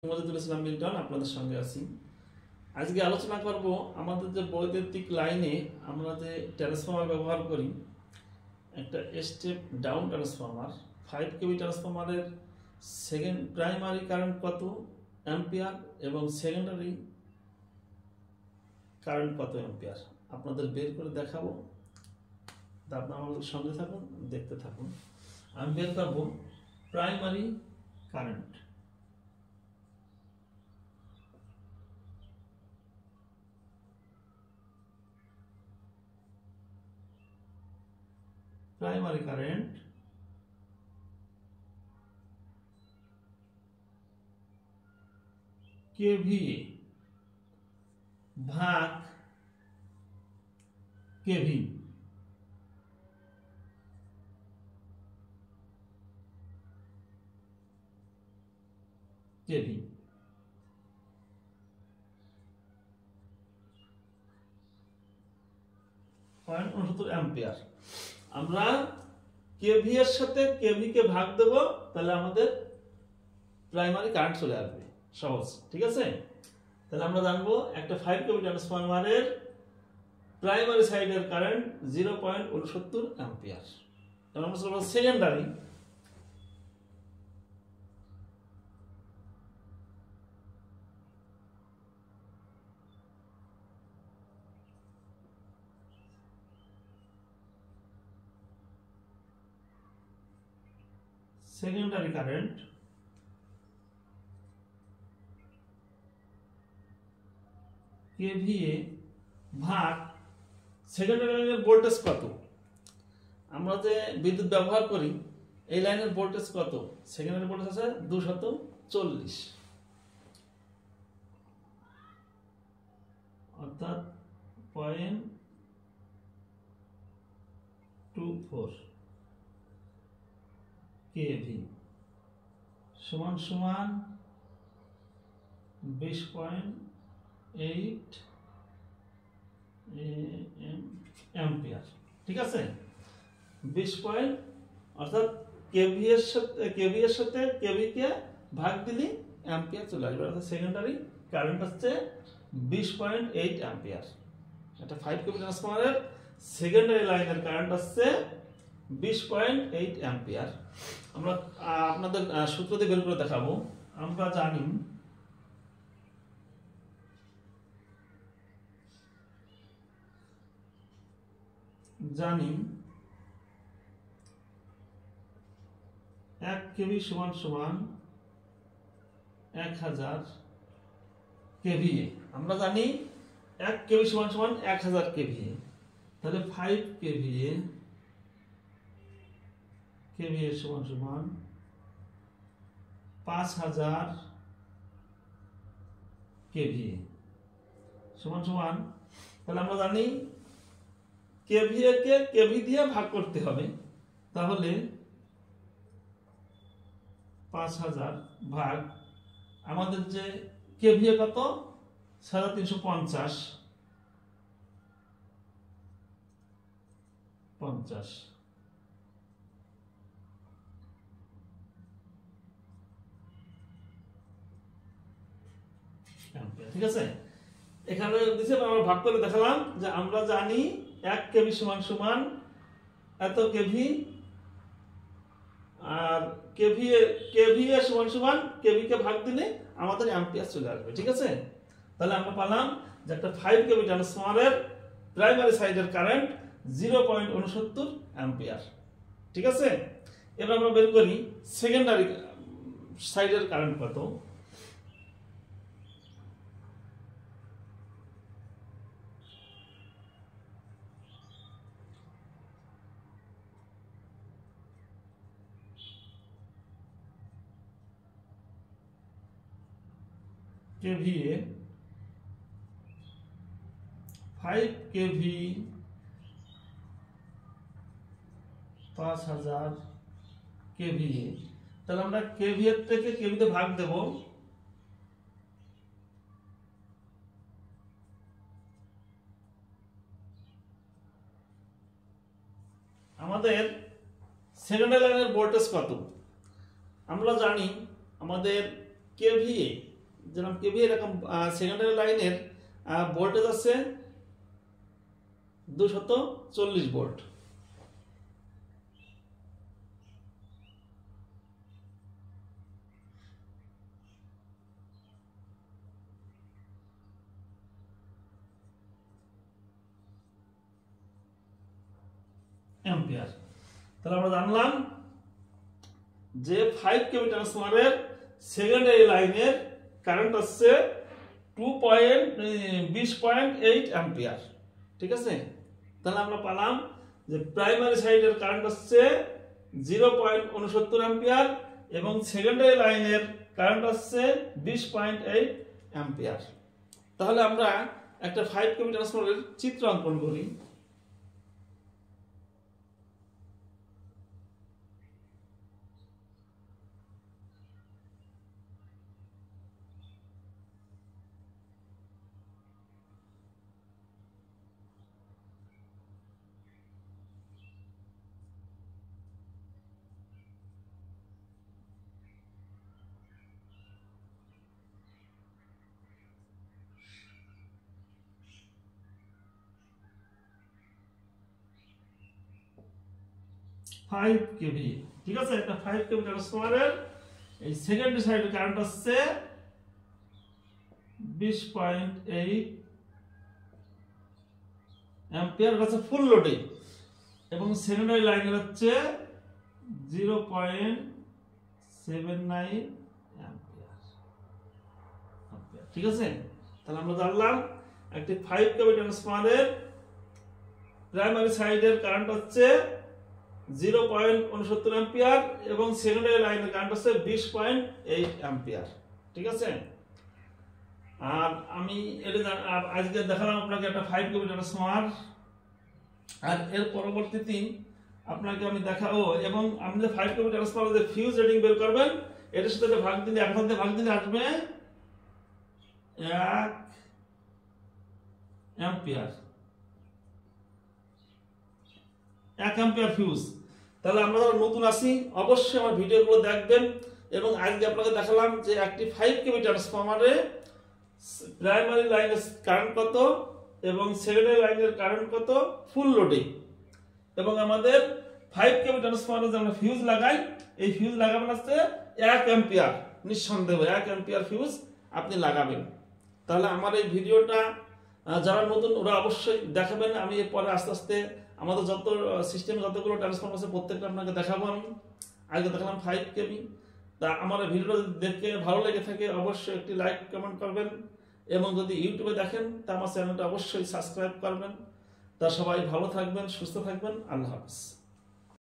মজিদুল ইসলাম Milton আপনাদের সঙ্গে আছি। আজকে আলোচনা করব আমাদের যে বৈদ্যুতিক লাইনে আমরা যে ট্রান্সফর্মার ব্যবহার করি, একটা স্টেপ ডাউন ট্রান্সফর্মার 5 কেভি ট্রান্সফর্মারের প্রাইমারি কারেন্ট কত অ্যাম্পিয়ার এবং সেকেন্ডারি কারেন্ট কত অ্যাম্পিয়ার আপনাদের বের করে দেখাবো। তা আপনারা আমাদের সঙ্গে থাকুন, দেখতে থাকুন। আমি বের করব primary current. Primary current KVA भाग केवी केवी एम्पियर আমরা কেভি এর সাথে কেভি কে ভাগ দেব, তাহলে আমাদের প্রাইমারি কারেন্ট চলে আসবে। সহজ, ঠিক আছে? তাহলে আমরা জানবো একটা 5 কেভি ট্রান্সফরমারের প্রাইমারি সাইডের কারেন্ট 0.69 অ্যাম্পিয়ার। এবং আমরা বলবো সেকেন্ডারি secondary current KVA ভাগ সেকেন্ডারি লাইনের ভোল্টেজ কত। আমরা যে বিদ্যুৎ ব্যবহার করি এই লাইনের ভোল্টেজ কত? সেকেন্ডারি ভোল্টেজ আছে 240, অর্থাৎ 0.24 केवी समान समान 20.8 एम्पियर। ठीक है, 20 पॉइंट अर्थात केवी এর সাথে केवी কে ভাগ দিলে एम्पियर চলে আসবে, অর্থাৎ সেকেন্ডারি কারেন্ট হচ্ছে 20.8 एम्पियर। এটা 5 কেভি ট্রান্সফরমারের সেকেন্ডারি লাইনের কারেন্ট হচ্ছে 20.8 एम्पियर। আমরা আপনাদের সূত্র দিয়ে বের করে দেখাবো। আমরা জানি 1 কেভি সমান সমান 1000 কেভিএ। আমরা জানি 1 কেভি সমান সমান 1000 কেভিএ। তাহলে 5 কেভিএ केवीए समान समान 5000 केवीए समान समान। তাহলে আমরা জানি কেভিএ কে কেভি দিয়ে ভাগ করতে হবে, তাহলে 5000 ভাগ আমাদের যে কেভিএ কত 350 ঠিক আছে। এখানে দিছে আমরা ভাগ করে দেখালাম যে আমরা জানি 1 কেভি সমান সমান এত কেভি, আর কেভিএ সমান সমান কেভি কে ভাগ দিলে আমাদের অ্যাম্পিয়ার চলে আসবে। ঠিক আছে, তাহলে আমরা পেলাম যে একটা 5 কেভি ট্রান্সফরমারের প্রাইমারি সাইডের কারেন্ট 0.69 অ্যাম্পিয়ার। ঠিক আছে, এবার আমরা বের করি সেকেন্ডারি সাইডের কারেন্ট কত। केवीए 5 केवी 5000 केवीए। তাহলে আমরা কেভিএ থেকে কেভিতে ভাগ দেব। আমাদের সেকেন্ডারি লাইনের ভোল্টেজ কত আমরা জানি। আমাদের কেভিএ যেরকম কেভি এরকম সেকেন্ডারি লাইনের ভোল্টেজ আছে 240 ভোল্ট। অ্যাম্পিয়ার। তাহলে আমরা জানলাম যে 5 কেভি ট্রান্সফরমারের সেকেন্ডারি লাইনের কারেন্ট হচ্ছে 20.8 অ্যাম্পিয়ার। ঠিক আছে, তাহলে আমরা পেলাম যে প্রাইমারি সাইডের কারেন্ট হচ্ছে 0.69 অ্যাম্পিয়ার এবং সেকেন্ডারি লাইনের কারেন্ট হচ্ছে 20.8 অ্যাম্পিয়ার। তাহলে আমরা একটা 5 কেভি ট্রান্সফরমারের চিত্র অঙ্কন করি। ফাইভ কেভি, ঠিক আছে, একটা 5 কেভি ট্রান্সফরমারের এই সেকেন্ডারি সাইডের কারেন্ট হচ্ছে 20.8 অ্যাম্পিয়ার, এটা হচ্ছে ফুল লোডে, এবং সেকেন্ডারি লাইনের হচ্ছে 0.79 অ্যাম্পিয়ার। ঠিক আছে, তাহলে আমরা জানলাম একটি 5 কেভি ট্রান্সফরমারের প্রাইমারি সাইডের কারেন্ট হচ্ছে 0.69 অ্যাম্পিয়ার এবং সেকেন্ডারি লাইনের কারেন্ট হচ্ছে 20.8 অ্যাম্পিয়ার। ঠিক আছে, আর আমি আজকে দেখালাম আপনাকে একটা 5 কেভি ট্রান্সফরমার, আর এর পরবর্তীতে আপনাকে আমি দেখাবো, এবং আপনি যে 5 কেভি ট্রান্সফরমারের যে ফিউজ রেটিং বের করবেন, এটার সাথে ভাগ দিলে, এক হাতে ভাগ দিলে আসবে 1 অ্যাম্পিয়ার, 1 অ্যাম্পিয়ার ফিউজ। তাহলে আমরা যারা নতুন আছি অবশ্যই আমার ভিডিওগুলো দেখবেন, এবং আজকে আপনাকে দেখালাম যে একটি 5 কেভি ট্রান্সফরমারে প্রাইমারি লাইনের কারেন্ট কত এবং সেকেন্ডারি লাইনের কারেন্ট কত ফুল লোডে, এবং আমাদের 5 কেভি ট্রান্সফরমারে যে আমরা ফিউজ লাগাই, এই ফিউজ লাগাবেন হচ্ছে 1 অ্যাম্পিয়ার, নিঃসন্দেহ 1 অ্যাম্পিয়ার ফিউজ আপনি লাগাবেন। তাহলে আমার এই ভিডিওটা যারা নতুন ওরা অবশ্যই দেখাবেন। আমি এরপরে আস্তে আস্তে আমাদের যত সিস্টেমে যতগুলো ট্রান্সফরমার আছে প্রত্যেকটা আপনাকে দেখাবো। আমি আগে দেখালাম 5 কেভি। তা আমার ভিডিওটা দেখে ভালো লেগে থাকে অবশ্যই একটি লাইক কমেন্ট করবেন, এবং যদি ইউটিউবে দেখেন তা আমার চ্যানেলটা অবশ্যই সাবস্ক্রাইব করবেন। তা সবাই ভালো থাকবেন, সুস্থ থাকবেন, আল্লাহ হাফেজ।